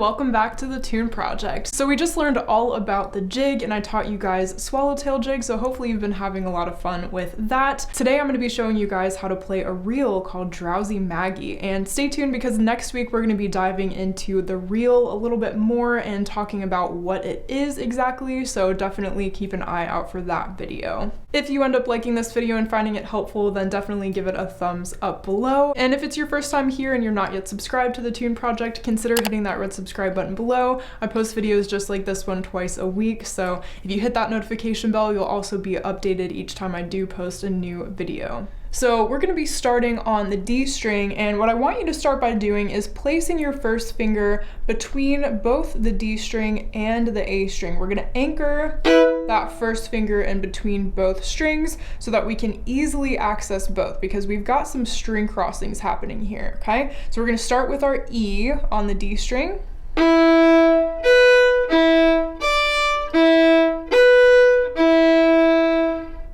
welcome back to the Tune Project. So we just learned all about the jig and I taught you guys swallowtail jig, so hopefully you've been having a lot of fun with that. Today I'm going to be showing you guys how to play a reel called Drowsy Maggie, and stay tuned because next week we're going to be diving into the reel a little bit more and talking about what it is exactly, so definitely keep an eye out for that video. If you end up liking this video and finding it helpful, then definitely give it a thumbs up below. And if it's your first time here and you're not yet subscribed to the Tune Project, consider hitting that red subscribe button below. I post videos just like this one twice a week, so if you hit that notification bell, you'll also be updated each time I do post a new video. So we're going to be starting on the D string, and what I want you to start by doing is placing your first finger between both the D string and the A string. We're going to anchor that first finger in between both strings so that we can easily access both, because we've got some string crossings happening here, okay? So we're going to start with our E on the D string.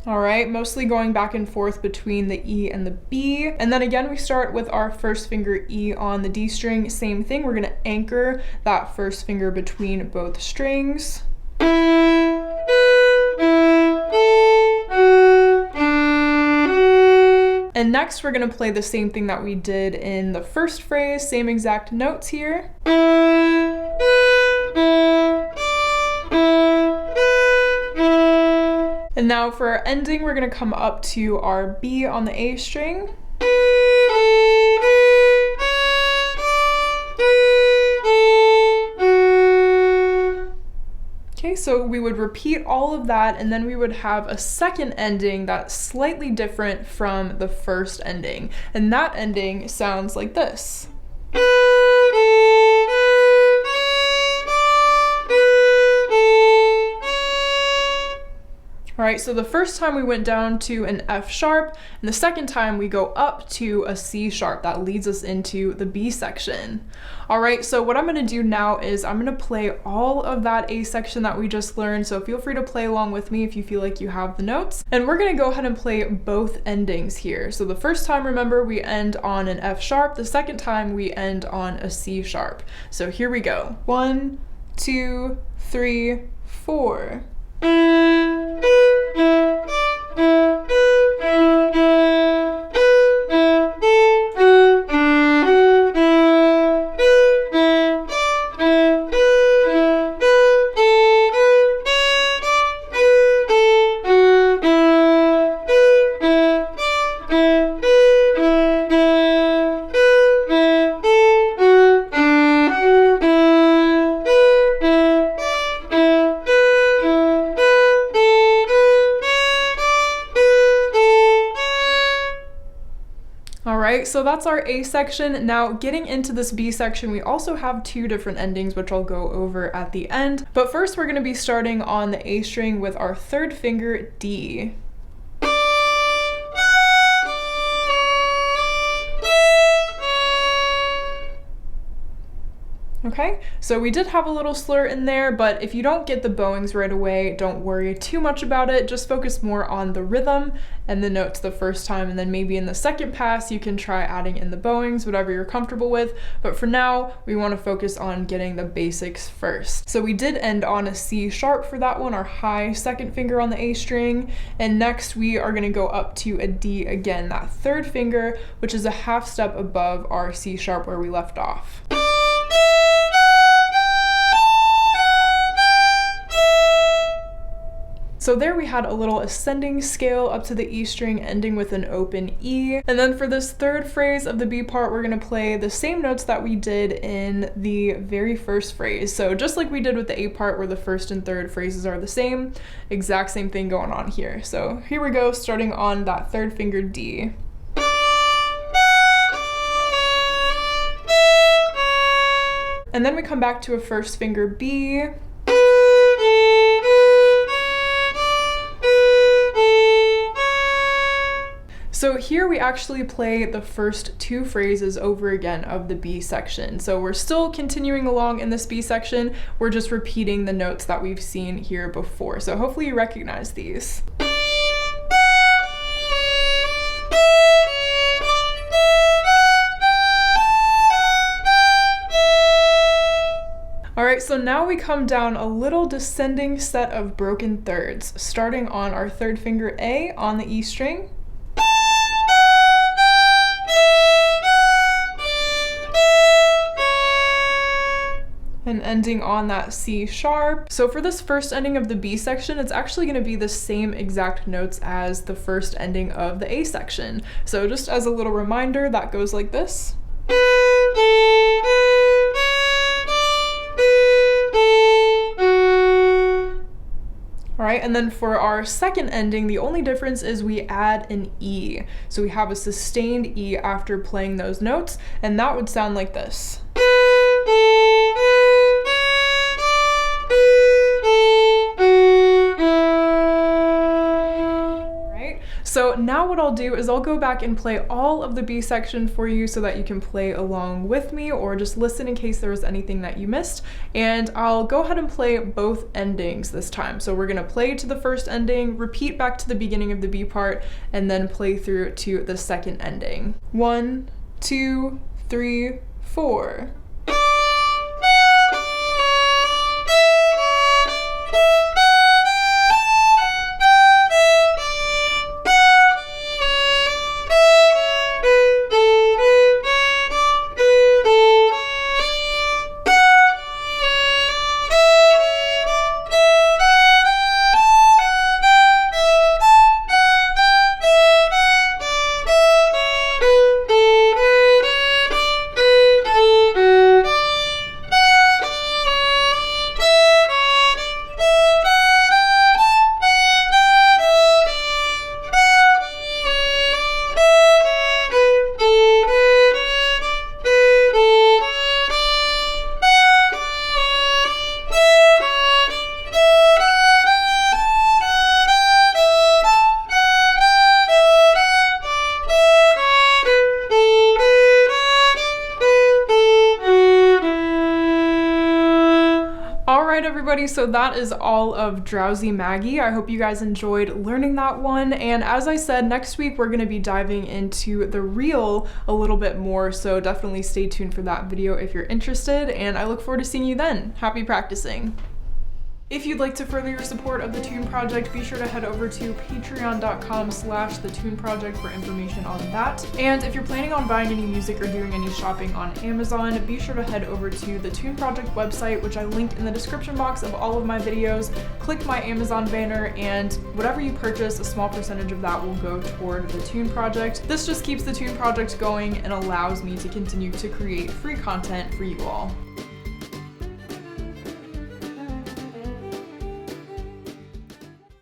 Alright, mostly going back and forth between the E and the B. And then again, we start with our first finger E on the D string. Same thing, we're going to anchor that first finger between both strings. And next we're going to play the same thing that we did in the first phrase, same exact notes here. And now for our ending, we're going to come up to our B on the A string. Okay, so we would repeat all of that, and then we would have a second ending that's slightly different from the first ending. And that ending sounds like this. All right, so the first time we went down to an F sharp, and the second time we go up to a C sharp. That leads us into the B section. All right, so what I'm gonna do now is I'm gonna play all of that A section that we just learned, so feel free to play along with me if you feel like you have the notes. And we're gonna go ahead and play both endings here. So the first time, remember, we end on an F sharp. The second time we end on a C sharp. So here we go. 1, 2, 3, 4. Alright, so that's our A section. Now getting into this B section, we also have two different endings, which I'll go over at the end. But first we're going to be starting on the A string with our third finger, D. Okay, so we did have a little slur in there, but if you don't get the bowings right away, don't worry too much about it. Just focus more on the rhythm and the notes the first time, and then maybe in the second pass you can try adding in the bowings, whatever you're comfortable with. But for now, we want to focus on getting the basics first. So we did end on a C sharp for that one, our high second finger on the A string, and next we are going to go up to a D again, that third finger, which is a half step above our C sharp where we left off. So there we had a little ascending scale up to the E string ending with an open E. And then for this third phrase of the B part, we're going to play the same notes that we did in the very first phrase. So just like we did with the A part where the first and third phrases are the same, exact same thing going on here. So here we go, starting on that third finger D. And then we come back to a first finger B. So here we actually play the first two phrases over again of the B section. So we're still continuing along in this B section, we're just repeating the notes that we've seen here before. So hopefully you recognize these. so now we come down a little descending set of broken thirds, starting on our third finger A on the E string. And ending on that C sharp. So for this first ending of the B section, it's actually going to be the same exact notes as the first ending of the A section. So just as a little reminder, that goes like this. All right, and then for our second ending, the only difference is we add an E. So we have a sustained E after playing those notes, and that would sound like this. So now what I'll do is I'll go back and play all of the B section for you so that you can play along with me or just listen in case there was anything that you missed. And I'll go ahead and play both endings this time. So we're gonna play to the first ending, repeat back to the beginning of the B part, and then play through to the second ending. 1, 2, 3, 4. Everybody, so that is all of Drowsy Maggie. I hope you guys enjoyed learning that one, and as I said, next week we're going to be diving into the reel a little bit more, so definitely stay tuned for that video if you're interested, and I look forward to seeing you then. Happy practicing! If you'd like to further your support of the Tune Project, be sure to head over to patreon.com/thetuneproject for information on that. And if you're planning on buying any music or doing any shopping on Amazon, be sure to head over to the Tune Project website, which I linked in the description box of all of my videos. Click my Amazon banner, and whatever you purchase, a small percentage of that will go toward the Tune Project. This just keeps the Tune Project going and allows me to continue to create free content for you all.